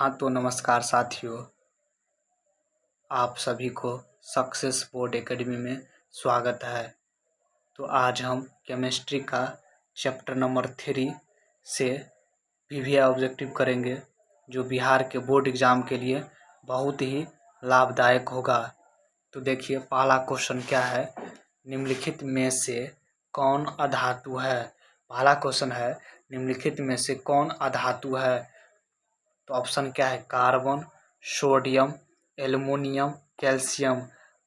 हाँ तो नमस्कार साथियों, आप सभी को सक्सेस बोर्ड एकेडमी में स्वागत है। तो आज हम केमिस्ट्री का चैप्टर नंबर 3 से पीवीआई ऑब्जेक्टिव करेंगे, जो बिहार के बोर्ड एग्ज़ाम के लिए बहुत ही लाभदायक होगा। तो देखिए पहला क्वेश्चन क्या है, निम्नलिखित में से कौन अधातु है। पहला क्वेश्चन है निम्नलिखित में से कौन अधातु है। तो ऑप्शन क्या है, कार्बन, सोडियम, एल्युमिनियम, कैल्शियम।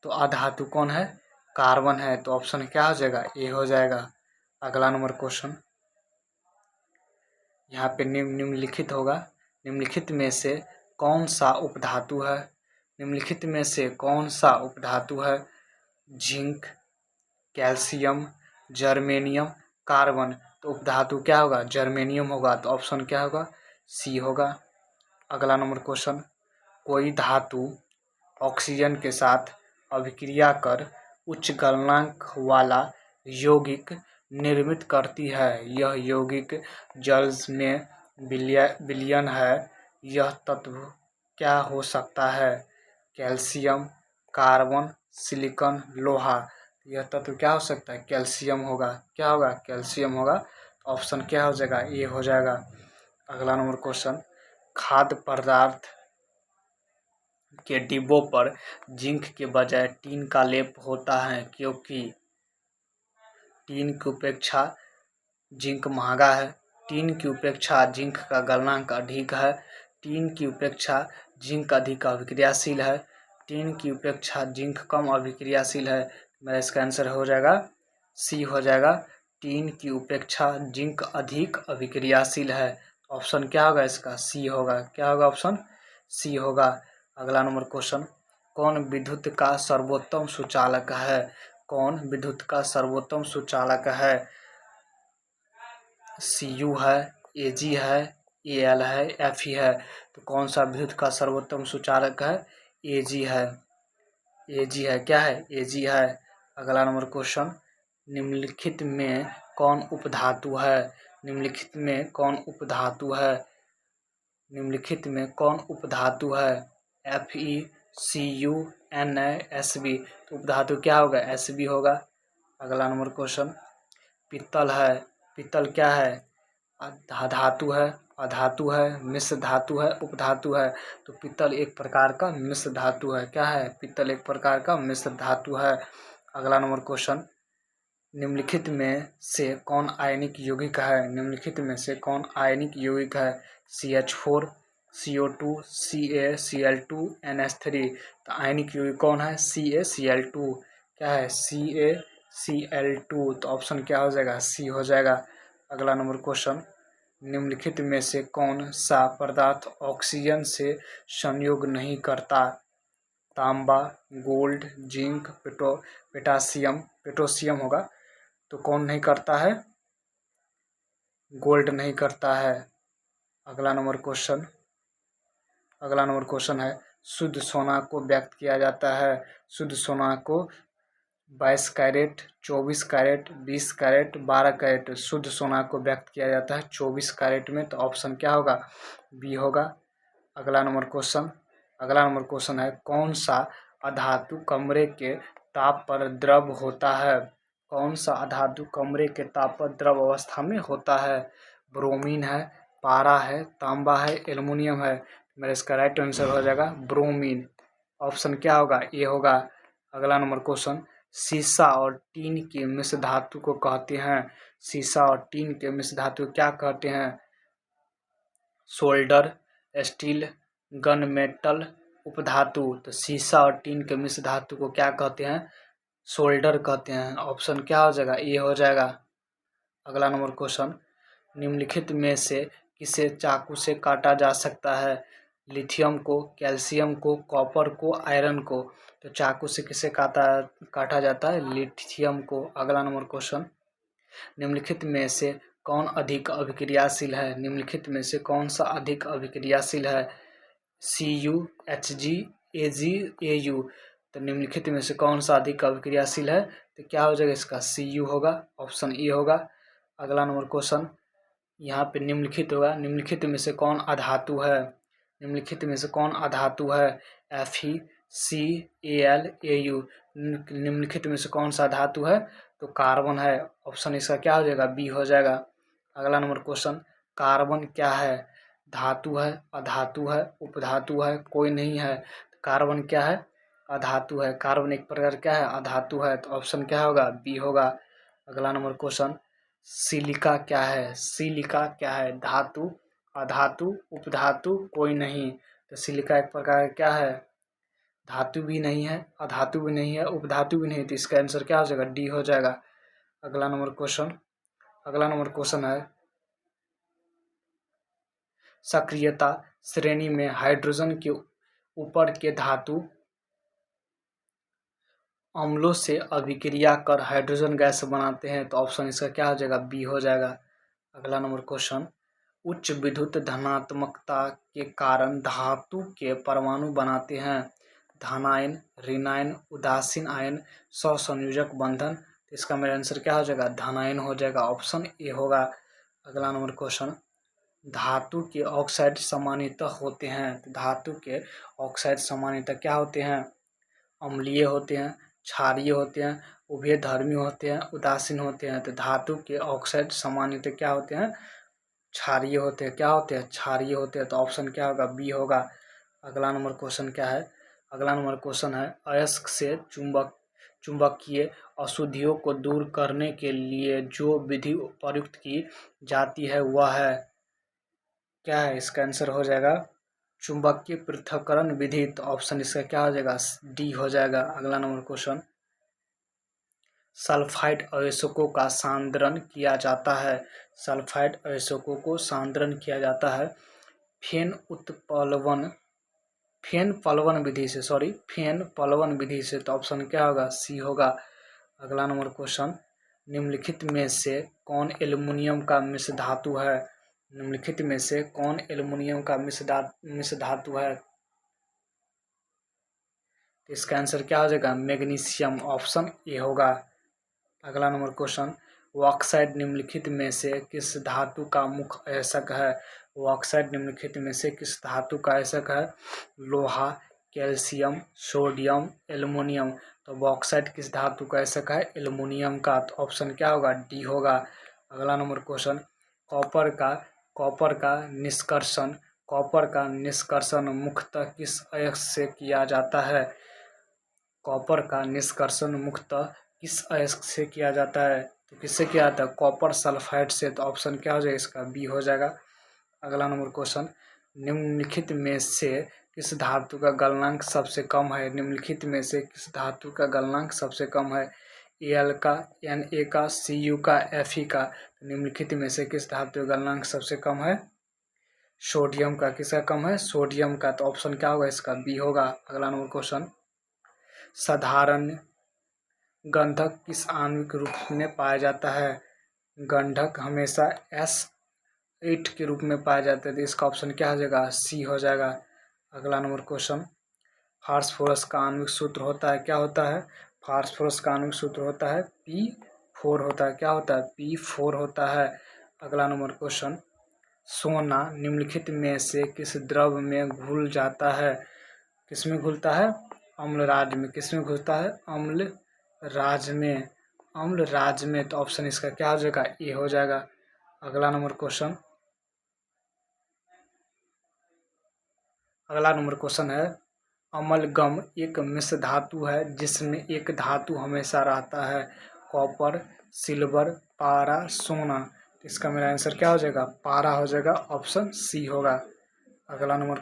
तो अधातु कौन है, कार्बन है। तो ऑप्शन क्या हो जाएगा, ए हो जाएगा। अगला नंबर क्वेश्चन यहाँ पे निम्नलिखित होगा, निम्नलिखित में से कौन सा उपधातु है। निम्नलिखित में से कौन सा उपधातु है, जिंक, कैल्शियम, जर्मेनियम, कार्बन। तो उपधातु क्या होगा, जर्मेनियम होगा। तो ऑप्शन क्या होगा, सी होगा। अगला नंबर क्वेश्चन, कोई धातु ऑक्सीजन के साथ अभिक्रिया कर उच्च गलनांक वाला यौगिक निर्मित करती है। यह यौगिक जल में विलयन है। यह तत्व क्या हो सकता है, कैल्शियम, कार्बन, सिलिकॉन, लोहा। यह तत्व क्या हो सकता है, कैल्शियम होगा। क्या होगा, कैल्शियम होगा। ऑप्शन क्या हो जाएगा, ए हो जाएगा। अगला नंबर क्वेश्चन, खाद्य पदार्थ के डिब्बों पर जिंक के बजाय टीन का लेप होता है, क्योंकि टीन की उपेक्षा जिंक महंगा है। टीन की उपेक्षा जिंक का गलनांक अधिक है। टीन की उपेक्षा जिंक अधिक अभिक्रियाशील है। टीन की उपेक्षा जिंक कम अभिक्रियाशील है। मेरा इसका आंसर हो जाएगा, सी हो जाएगा। टीन की उपेक्षा जिंक अधिक अभिक्रियाशील है। ऑप्शन क्या होगा इसका, सी होगा। क्या होगा, ऑप्शन सी होगा। अगला नंबर क्वेश्चन, कौन विद्युत का सर्वोत्तम सुचालक है। कौन विद्युत का सर्वोत्तम सुचालक है, सी है, एजी है, एल है, एफ है। तो कौन सा विद्युत का सर्वोत्तम सुचालक है, एजी है। एजी है, क्या है, एजी है। अगला नंबर क्वेश्चन, निम्नलिखित में कौन उपधातु है। निम्नलिखित में कौन उपधातु है। निम्नलिखित में कौन उपधातु है, Fe, Cu, Na, Sb। तो उपधातु क्या होगा, Sb होगा। अगला नंबर क्वेश्चन, पित्तल है, पित्तल क्या है, धातु है, अधातु है, मिश्र धातु है, उपधातु है। तो पित्तल एक प्रकार का मिश्र धातु है। क्या है, पित्तल एक प्रकार का मिश्र धातु है। अगला नंबर क्वेश्चन, निम्नलिखित में से कौन आयनिक यौगिक है। निम्नलिखित में से कौन आयनिक यौगिक है, CH4, CO2, Ca, Cl2, NH3। तो आयनिक यौगिक कौन है, CaCl2। क्या है, CaCl2। तो ऑप्शन क्या हो जाएगा, सी हो जाएगा। अगला नंबर क्वेश्चन, निम्नलिखित में से कौन सा पदार्थ ऑक्सीजन से संयोग नहीं करता, तांबा, गोल्ड, जिंक, पोटेशियम होगा। तो कौन नहीं करता है, गोल्ड नहीं करता है। अगला नंबर क्वेश्चन है, शुद्ध सोना को व्यक्त किया जाता है। शुद्ध सोना को 22 कैरेट, 24 कैरेट, 20 कैरेट, 12 कैरेट। शुद्ध सोना को व्यक्त किया जाता है 24 कैरेट में। तो ऑप्शन क्या होगा, बी होगा। अगला नंबर क्वेश्चन है, कौन सा अधातु कमरे के ताप पर द्रव होता है। कौन सा अधातु कमरे के ताप पर द्रव अवस्था में होता है, ब्रोमीन है, पारा है, तांबा है, एल्युमिनियम है। मेरा इसका राइट आंसर हो जाएगा ब्रोमीन। ऑप्शन क्या होगा, ए होगा। अगला नंबर क्वेश्चन, सीसा और टीन के मिश्र धातु को कहते हैं। सीसा और टीन के मिश्र धातु क्या कहते हैं, सोल्डर, स्टील, गन मेटल, उपधातु। तो सीसा और टीन के मिश्र धातु को क्या कहते हैं, सोल्डर कहते हैं। ऑप्शन क्या हो जाएगा, ए हो जाएगा। अगला नंबर क्वेश्चन, निम्नलिखित में से किसे चाकू से काटा जा सकता है, लिथियम को, कैल्शियम को, कॉपर को, आयरन को। तो चाकू से किसे काटा जाता है, लिथियम को। अगला नंबर क्वेश्चन, निम्नलिखित में से कौन अधिक अभिक्रियाशील है। निम्नलिखित में से कौन सा अधिक अभिक्रियाशील है, Cu, Hg, Ag, Au। तो निम्नलिखित में से कौन सा अधिक अभिक्रियाशील है, तो क्या हो जाएगा इसका, Cu होगा। ऑप्शन ए होगा। अगला नंबर क्वेश्चन, यहाँ पे निम्नलिखित होगा, निम्नलिखित में से कौन अधातु है, निम्नलिखित में से कौन अधातु है? FeCl, निम्नलिखित में से कौन सा धातु है? तो कार्बन है। ऑप्शन इसका क्या हो जाएगा? बी हो जाएगा। अगला नंबर क्वेश्चन, कार्बन क्या है? धातु है, अधातु है, उपधातु है, कोई नहीं है। कार्बन क्या है? अधातु है। कार्बन एक प्रकार क्या है? अधातु है। तो ऑप्शन क्या होगा? बी होगा। अगला नंबर क्वेश्चन, सिलिका क्या है? सिलिका क्या है? धातु, अधातु, उपधातु, कोई नहीं। तो सिलिका एक प्रकार क्या है? धातु भी नहीं है, अधातु भी नहीं है, उपधातु भी नहीं है। तो इसका आंसर क्या हो जाएगा? डी हो जाएगा। अगला नंबर क्वेश्चन है, सक्रियता श्रेणी में हाइड्रोजन के ऊपर के धातु अम्लों से अभिक्रिया कर हाइड्रोजन गैस बनाते हैं। तो ऑप्शन इसका क्या हो जाएगा? बी हो जाएगा। अगला नंबर क्वेश्चन, उच्च विद्युत धनात्मकता के कारण धातु के परमाणु बनाते हैं धनायन, ऋणायन, उदासीन आयन, सहसंयोजक बंधन। इसका मेरा आंसर क्या हो जाएगा? धनायन हो जाएगा। ऑप्शन ए होगा। अगला नंबर क्वेश्चन, धातु के ऑक्साइड सामान्यतः होते हैं। धातु के ऑक्साइड सामान्यतः क्या होते हैं? अम्लीय होते हैं, क्षारीय होते हैं, उभयधर्मी होते हैं, उदासीन होते हैं। तो धातु के ऑक्साइड सामान्यतः क्या होते हैं? क्षारीय होते हैं। क्या होते हैं? क्षारीय होते हैं। तो ऑप्शन क्या होगा? बी होगा। अगला नंबर क्वेश्चन क्या है? अगला नंबर क्वेश्चन है, अयस्क से चुंबकीय अशुद्धियों को दूर करने के लिए जो विधि प्रयुक्त की जाती है वह है क्या है? इसका आंसर हो जाएगा चुंबकीय पृथक्करण विधि। तो ऑप्शन इसका क्या हो जाएगा? डी हो जाएगा। अगला नंबर क्वेश्चन, सल्फाइड अयस्कों का सांद्रण किया जाता है। सल्फाइड अयस्कों को सांद्रण किया जाता है फेन पलवन विधि से। तो ऑप्शन क्या होगा? सी होगा। अगला नंबर क्वेश्चन, निम्नलिखित में से कौन एल्युमिनियम का मिश्र धातु है? निम्नलिखित में से कौन एल्युमिनियम का मिश्र धातु है? इसका आंसर क्या हो जाएगा? मैग्नीशियम। ऑप्शन ए होगा। अगला नंबर क्वेश्चन, बॉक्साइट निम्नलिखित में से किस धातु का मुख्य अयस्क है? बॉक्साइट निम्नलिखित में से किस धातु का अयस्क है? लोहा, कैल्शियम, सोडियम, एल्युमिनियम। तो बॉक्साइट किस धातु का अयस्क है? एल्युमिनियम का। तो ऑप्शन क्या होगा? डी होगा। अगला नंबर क्वेश्चन, कॉपर का निष्कर्षण मुख्यतः किस अयस्क से किया जाता है? कॉपर का निष्कर्षण मुख्यतः किस अयस्क से किया जाता है? तो किससे किया जाता है? कॉपर सल्फाइड से। तो ऑप्शन क्या हो जाएगा? इसका बी हो जाएगा। अगला नंबर क्वेश्चन, निम्नलिखित में से किस धातु का गलनांक सबसे कम है? निम्नलिखित में से किस धातु का गलनांक सबसे कम है? Al का, Na का, Cu का, Fe का। निम्नलिखित में से किस धातु का गलनांक सबसे कम है? सोडियम का। किसका कम है? सोडियम का। तो ऑप्शन क्या होगा? इसका बी होगा। अगला नंबर क्वेश्चन, साधारण गंधक किस आणविक रूप में पाया जाता है? गंधक हमेशा S8 के रूप में पाया जाता है। तो इसका ऑप्शन क्या हो जाएगा? सी हो जाएगा। अगला नंबर क्वेश्चन, फास्फोरस का आणविक सूत्र होता है, क्या होता है? फास्फोरस का आणविक सूत्र होता है P4 होता है। क्या होता है? P4 होता है। अगला नंबर क्वेश्चन, सोना निम्नलिखित में से किस द्रव में घुल जाता है? किस में घुलता है? अम्लराज में। किस में घुलता है? अम्लराज में। तो ऑप्शन इसका क्या हो जाएगा? ए हो जाएगा। अगला नंबर क्वेश्चन है, अमलगम एक मिश्र धातु है जिसमें एक धातु हमेशा रहता है। कॉपर, सिल्वर, पारा, सोना। इसका मेरा आंसर क्या हो जाएगा? पारा हो जाएगा। ऑप्शन सी होगा। अगला नंबर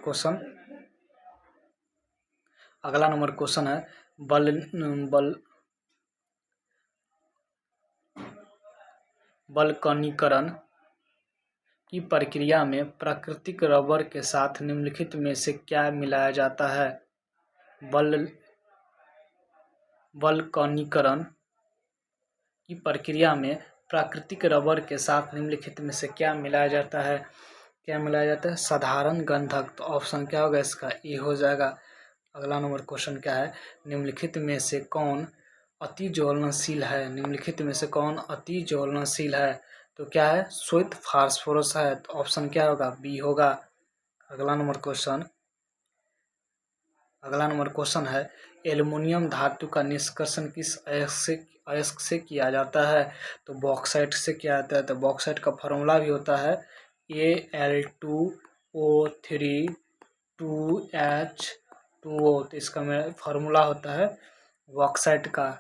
क्वेश्चन है, बलकणीकरण की प्रक्रिया में प्राकृतिक रबर के साथ निम्नलिखित में से क्या मिलाया जाता है? बलकणीकरण की प्रक्रिया में प्राकृतिक रबर के साथ निम्नलिखित में से क्या मिलाया जाता है? क्या मिलाया जाता है? साधारण गंधक। तो ऑप्शन क्या होगा? इसका ए हो जाएगा। अगला नंबर क्वेश्चन क्या है, निम्नलिखित में से कौन अति ज्वलनशील है? निम्नलिखित में से कौन अति ज्वलनशील है? तो क्या है? श्वेत फास्फोरस है। तो ऑप्शन क्या होगा? बी होगा। अगला नंबर क्वेश्चन, अगला नंबर क्वेश्चन है, एल्युमिनियम धातु का निष्कर्षण किस अयस्क से किया जाता है? तो बॉक्साइट से किया जाता है। तो बॉक्साइट का फॉर्मूला भी होता है Al2O3 2H2O। तो इसका फॉर्मूला होता है बॉक्साइट का।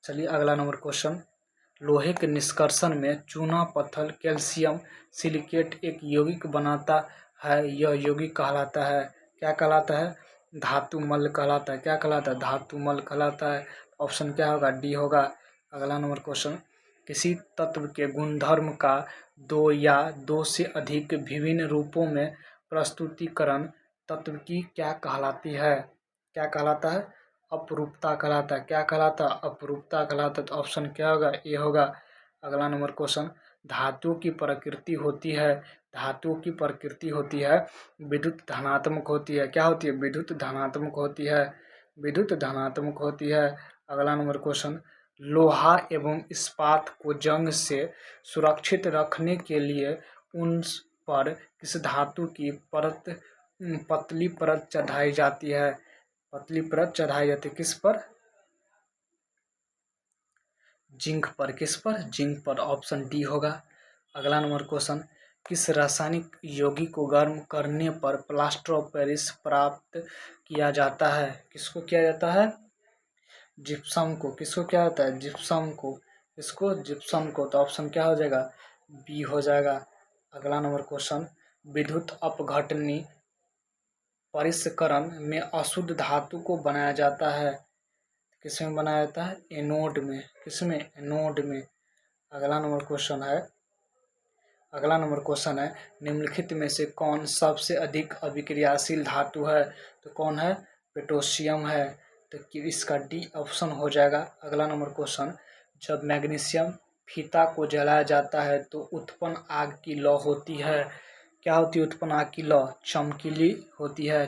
चलिए अगला नंबर क्वेश्चन, लोहे के निष्कर्षण में चूना पत्थर कैल्शियम सिलिकेट एक यौगिक बनाता है, यह यौगिक कहलाता है, क्या कहलाता है? धातु मल कहलाता है। क्या कहलाता है? धातु मल कहलाता है। ऑप्शन क्या होगा? डी होगा। अगला नंबर क्वेश्चन, किसी तत्व के गुणधर्म का दो या दो से अधिक विभिन्न रूपों में प्रस्तुतिकरण तत्व की क्या कहलाती है? क्या कहलाता है? अपरूपता कहलाता है। क्या कहलाता है? अपरूपता कहलाता है। तो ऑप्शन क्या होगा? ए होगा। अगला नंबर क्वेश्चन, धातुओं की प्रकृति होती है, धातुओं की प्रकृति होती है विद्युत धनात्मक होती है। क्या होती है? विद्युत धनात्मक होती है, विद्युत धनात्मक होती है। अगला नंबर क्वेश्चन, लोहा एवं इस्पात को जंग से सुरक्षित रखने के लिए उन पर किस धातु की पतली परत चढ़ाई जाती है? पतली परत चढ़ाई जाती है किस पर? जिंक पर। किस पर? जिंक पर। ऑप्शन डी होगा। अगला नंबर क्वेश्चन, किस रासायनिक यौगिक को गर्म करने पर प्लास्टर ऑफ पेरिस प्राप्त किया जाता है? किसको किया जाता है? जिप्सम को। किसको क्या होता है? जिप्सम को। इसको जिप्सम को। तो ऑप्शन क्या हो जाएगा? बी हो जाएगा। अगला नंबर क्वेश्चन, विद्युत अपघटनी परिष्करण में अशुद्ध धातु को बनाया जाता है, किसमें बनाया जाता है? एनोड में। किसमें? एनोड में। अगला नंबर क्वेश्चन है, निम्नलिखित में से कौन सबसे अधिक अभिक्रियाशील धातु है? तो कौन है? पोटेशियम है। तो इसका डी ऑप्शन हो जाएगा। अगला नंबर क्वेश्चन, जब मैग्नीशियम फीता को जलाया जाता है तो उत्पन्न आग की लौ होती है, क्या होती है उत्पन्न आग की लौ? चमकीली होती है,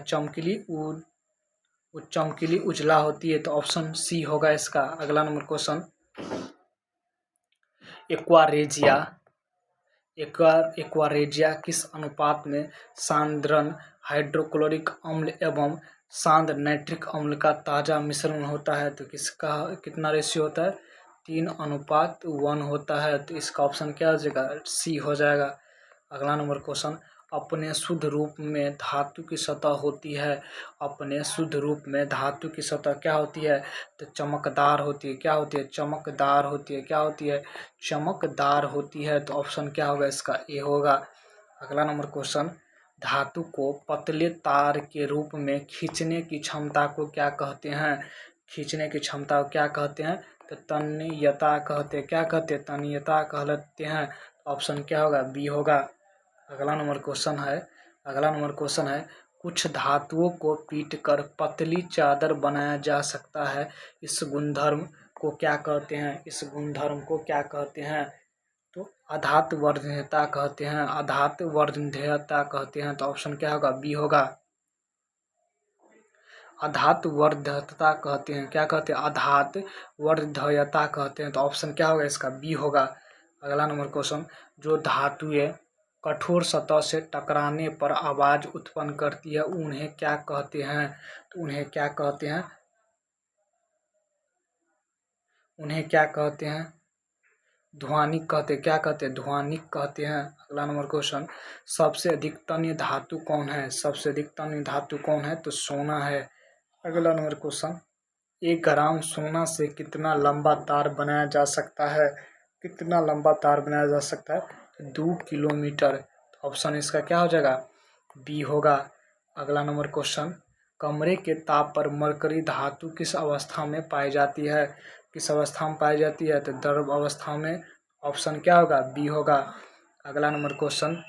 चमकीली उजला होती है। तो ऑप्शन सी होगा इसका। अगला नंबर क्वेश्चन, एक्वारेजिया किस अनुपात में सांद्रण हाइड्रोक्लोरिक अम्ल एवं सांद्र नाइट्रिक अम्ल का ताजा मिश्रण होता है? तो किसका कितना रेशियो होता है? 3:1 होता है। तो इसका ऑप्शन क्या हो जाएगा? सी हो जाएगा। अगला नंबर क्वेश्चन, अपने शुद्ध रूप में धातु की सतह होती है, अपने शुद्ध रूप में धातु की सतह क्या होती है? तो चमकदार होती है। क्या होती है? चमकदार होती है। क्या होती है? चमकदार होती है। तो ऑप्शन क्या होगा इसका? ए होगा। अगला नंबर क्वेश्चन, धातु को पतले तार के रूप में खींचने की क्षमता को क्या कहते हैं? खींचने की क्षमता को क्या कहते हैं? तो तन्यता कहते हैं। क्या कहते हैं? तन्यता कहते हैं। ऑप्शन क्या होगा? बी होगा। अगला नंबर क्वेश्चन है, कुछ धातुओं को पीटकर पतली चादर बनाया जा सकता है, इस गुणधर्म को क्या कहते हैं? इस गुणधर्म को क्या कहते हैं? तो अधात्वर्धनीयता कहते हैं, अधात्वर्धनीयता कहते हैं। तो ऑप्शन क्या होगा? बी होगा। अधात्वर्धता कहते हैं। क्या कहते हैं? अधात्वर्धयता कहते हैं। तो ऑप्शन क्या होगा इसका? बी होगा। अगला नंबर क्वेश्चन, जो धातुएं कठोर सतह से टकराने पर आवाज उत्पन्न करती है उन्हें क्या कहते हैं? तो उन्हें क्या कहते हैं? उन्हें क्या कहते हैं? ध्वनिक कहते हैं। क्या कहते हैं? ध्वनिक कहते हैं। अगला नंबर क्वेश्चन, सबसे अधिक तन्य धातु कौन है? सबसे अधिक तन्य धातु कौन है? तो सोना है। अगला नंबर क्वेश्चन, 1 ग्राम सोना से कितना लंबा तार बनाया जा सकता है? कितना लंबा तार बनाया जा सकता है? 2 किलोमीटर। ऑप्शन इसका क्या हो जाएगा? बी होगा। अगला नंबर क्वेश्चन, कमरे के ताप पर मरकरी धातु किस अवस्था में पाई जाती है? किस अवस्था में पाई जाती है? तो द्रव अवस्था में। ऑप्शन क्या होगा? बी होगा। अगला नंबर क्वेश्चन,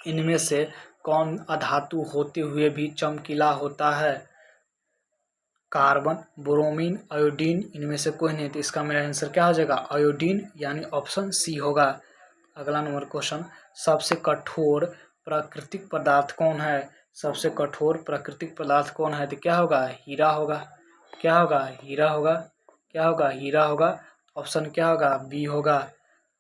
इनमें से कौन अधातु होते हुए भी चमकीला होता है? कार्बन, ब्रोमीन, आयोडीन, इनमें से कोई नहीं। तो इसका मेरा आंसर क्या हो जाएगा? आयोडीन, यानी ऑप्शन सी होगा। अगला नंबर क्वेश्चन, सबसे कठोर प्राकृतिक पदार्थ कौन है? सबसे कठोर प्राकृतिक पदार्थ कौन है? तो क्या होगा? हीरा होगा। क्या होगा? हीरा होगा। क्या होगा? हीरा होगा। ऑप्शन क्या होगा? बी होगा।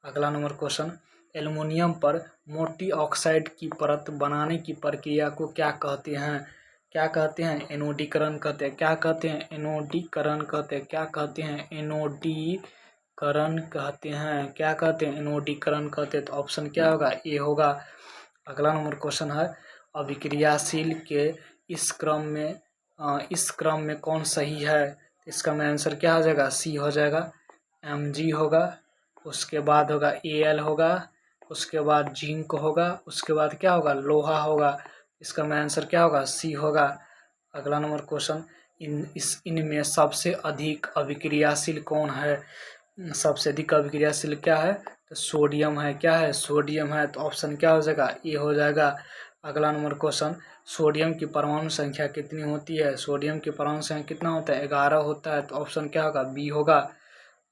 अगला नंबर क्वेश्चन, एल्युमिनियम पर मोटी ऑक्साइड की परत बनाने की प्रक्रिया को क्या कहते हैं? क्या कहते हैं? एनोडीकरण कहते हैं। क्या कहते हैं? एनोडीकरण कहते हैं। क्या कहते हैं? एनोडीकरण कहते हैं। क्या कहते हैं? एनोडीकरण कहते हैं। तो ऑप्शन क्या होगा? ए होगा। अगला नंबर क्वेश्चन है, अभिक्रियाशील के इस क्रम में कौन सही है? इसका में आंसर क्या हो जाएगा? सी हो जाएगा। Mg होगा, उसके बाद होगा Al होगा, उसके बाद जिंक होगा, उसके बाद क्या होगा? लोहा होगा। इसका में आंसर क्या होगा? सी होगा। अगला नंबर क्वेश्चन, इनमें सबसे अधिक अभिक्रियाशील कौन है? सबसे अधिक अभिक्रियाशील क्या है? तो सोडियम है। क्या है? सोडियम है। तो ऑप्शन क्या हो जाएगा? ए हो जाएगा। अगला नंबर क्वेश्चन, सोडियम की परमाणु संख्या कितनी होती है? सोडियम की परमाणु संख्या कितना होता है? 11 होता है। तो ऑप्शन क्या होगा? बी होगा।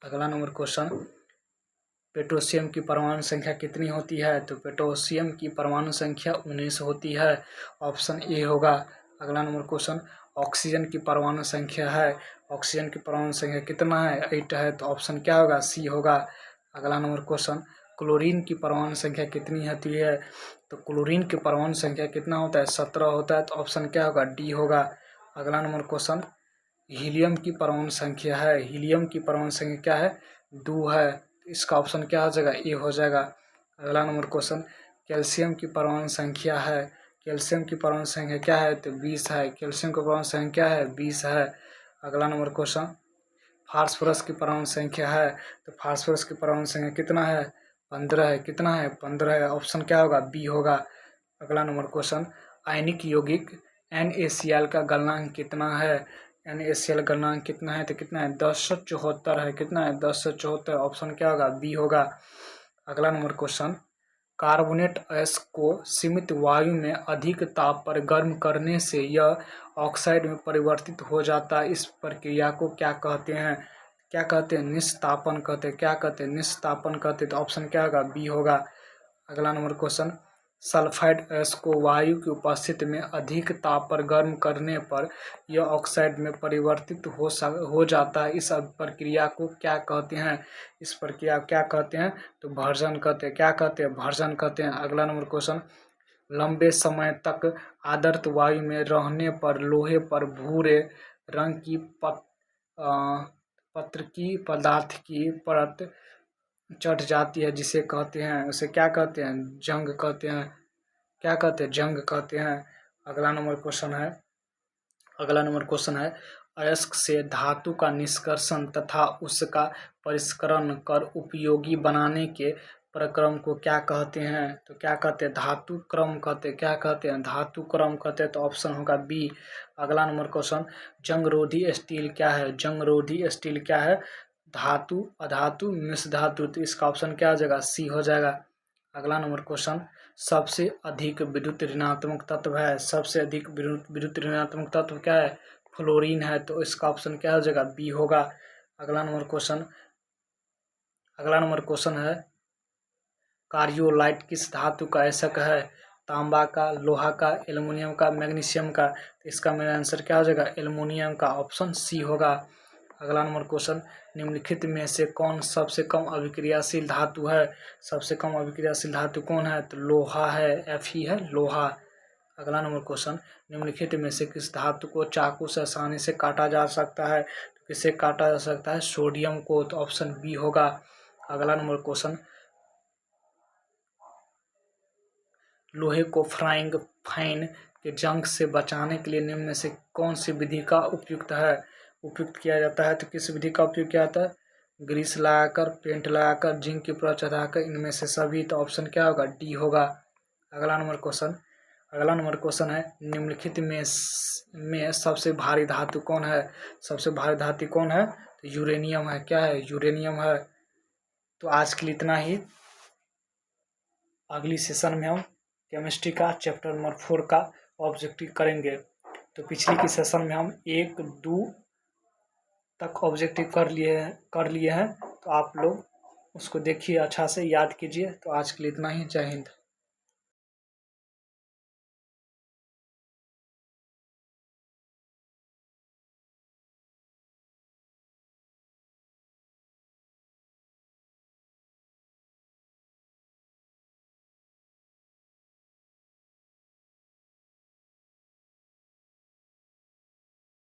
अगला नंबर क्वेश्चन, पोटेशियम की परमाणु संख्या कितनी होती है? तो पोटेशियम की परमाणु संख्या 19 होती है। ऑप्शन ए होगा। अगला नंबर क्वेश्चन, ऑक्सीजन की परमाणु संख्या है। ऑक्सीजन की परमाणु संख्या कितना है? 8 है। तो ऑप्शन क्या होगा? सी होगा। अगला नंबर क्वेश्चन, क्लोरीन की परमाणु संख्या कितनी होती है? तो क्लोरीन की परमाणु संख्या कितना होता है? 17 होता है। तो ऑप्शन क्या होगा? डी होगा। अगला नंबर क्वेश्चन, हीलियम की परमाणु संख्या है। हीलियम की परमाणु संख्या क्या है? 2 है। इसका ऑप्शन क्या हो जाएगा? ए हो जाएगा। अगला नंबर क्वेश्चन, कैल्शियम की परमाणु संख्या है। कैल्शियम की परमाणु संख्या क्या है? तो 20 है। कैल्शियम की परमाणु संख्या क्या है? 20 है। अगला नंबर क्वेश्चन, फास्फोरस की परमाणु संख्या है। तो फास्फोरस की परमाणु संख्या कितना है? 15 है। कितना है? 15 है। ऑप्शन क्या होगा? बी होगा। अगला नंबर क्वेश्चन, आयनिक यौगिक NaCl का गलनांक कितना है? NaCl गलनांक कितना है? तो कितना है? 1074 है। कितना है? 1074। ऑप्शन क्या होगा? बी होगा। अगला नंबर क्वेश्चन, कार्बोनेट अयस्क को सीमित वायु में अधिक ताप पर गर्म करने से यह ऑक्साइड में परिवर्तित हो जाता है। इस प्रक्रिया को क्या कहते हैं? क्या कहते हैं? निस्तापन कहते हैं। क्या कहते हैं? निस्तापन कहते हैं। तो ऑप्शन क्या होगा? बी होगा। अगला नंबर क्वेश्चन, सल्फाइड अयस्क को वायु की उपस्थिति में अधिक ताप पर गर्म करने पर यह ऑक्साइड में परिवर्तित हो जाता है। इस प्रक्रिया को क्या कहते हैं? इस प्रक्रिया क्या कहते हैं? तो भर्जन कहते हैं। क्या कहते हैं? भर्जन कहते हैं। अगला नंबर क्वेश्चन, लंबे समय तक आदर्त वायु में रहने पर लोहे पर भूरे रंग की पत्रकी पदार्थ की परत चढ़ जाती है, जिसे कहते हैं, उसे क्या कहते हैं? जंग कहते हैं। क्या कहते हैं? जंग कहते हैं। अगला नंबर क्वेश्चन है, अयस्क से धातु का निष्कर्षण तथा उसका परिष्करण कर उपयोगी बनाने के प्रक्रम को क्या कहते हैं? तो क्या कहते हैं? धातु क्रम कहते हैं। क्या कहते हैं? धातु क्रम कहते हैं। तो ऑप्शन होगा बी। अगला नंबर क्वेश्चन, जंगरोधी स्टील क्या है? जंगरोधी स्टील क्या है? धातु, अधातु, मिश्र धातु। तो इसका ऑप्शन क्या हो जाएगा? सी हो जाएगा। अगला नंबर क्वेश्चन, सबसे अधिक विद्युत ऋणात्मक तत्व है। सबसे अधिक विद्युत ऋणात्मक तत्व क्या है? फ्लोरीन है। तो इसका ऑप्शन क्या हो जाएगा? बी होगा। अगला नंबर क्वेश्चन है, कार्योलाइट किस धातु का ऐसक है? तांबा का, लोहा का, एल्युमिनियम का, मैग्नीशियम का। तो इसका मेरा आंसर क्या हो जाएगा? एल्युमिनियम का। ऑप्शन सी होगा। अगला नंबर क्वेश्चन, निम्नलिखित में से कौन सबसे कम अभिक्रियाशील धातु है? सबसे कम अभिक्रियाशील धातु कौन है? तो लोहा है। Fe है, लोहा। अगला नंबर क्वेश्चन, निम्नलिखित में से किस धातु को चाकू से आसानी से काटा जा सकता है? तो किसे काटा जा सकता है? सोडियम को। तो ऑप्शन बी होगा। अगला नंबर क्वेश्चन, लोहे को फ्राइंग पैन के जंग से बचाने के लिए निम्न में से कौन सी विधि का उपयुक्त किया जाता है? तो किस विधि का उपयोग किया जाता है? ग्रीस लगाकर, पेंट लगाकर, जिंक की परत चढ़ाकर, इनमें से सभी। तो ऑप्शन क्या होगा? डी होगा। अगला नंबर क्वेश्चन है, निम्नलिखित में सबसे भारी धातु कौन है? सबसे भारी धातु कौन है? तो यूरेनियम है। क्या है? यूरेनियम है। तो आज के लिए इतना ही। अगली सेशन में हम केमिस्ट्री का चैप्टर नंबर 4 का ऑब्जेक्टिव करेंगे। तो पिछली की सेशन में हम 1, 2 तक ऑब्जेक्टिव कर लिए हैं। तो आप लोग उसको देखिए, अच्छा से याद कीजिए। तो आज के लिए इतना ही। जय हिंद।